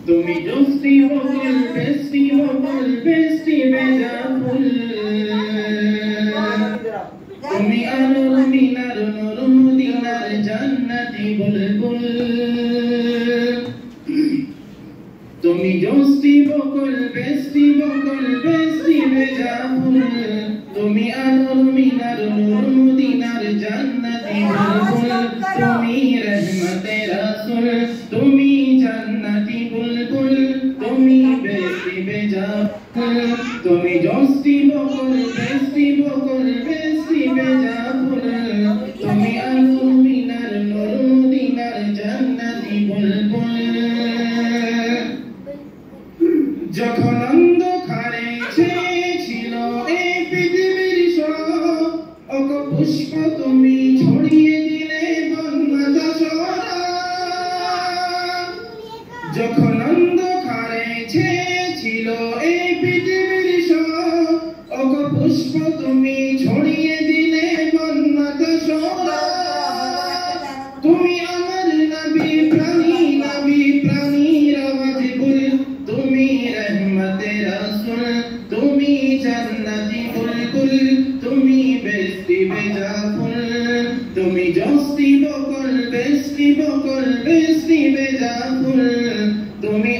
তুমি দোস্তি বকুল বেস্টি বেজা ফুল তুমি আলোর মিনার নূর মদিনার জান্নাতি বুলবুল তুমি দোস্তি বকুল বেস্টি বেজা ফুল তুমি আলোর মিনার নূর মদিনার জান্নাতি বুলবুল তুমি রহমতে রাসূল তুমি জান্নাতি বুলবুল তুমি বেস্টি বেজা ফুল তুমি দোস্তি বকুল বেস্টি বেজা ফুল তুমি আলোর মিনার নূর মদিনার জান্নাতি বুলবুল যখন অন্ধকারে ছিল এই পৃথিবীর সব অপুষ্প তুমি ছড়িয়ে দিলে বন্যা সরা যখন অন্ধকারে ছিল এই পৃথিবীর সব অপুষ্প তুমি ছড়িয়ে দিলে বন্যা সরা তুমি আমার নবী প্রাণীর আওয়াজ বল তুমি রহমতে রাসূল তুমি জান্নাতি বুলবুল তুমি বেস্টি বেজা ফুল তুমি দোস্তি বকুল বেস্টি বেজা ফুল তুমি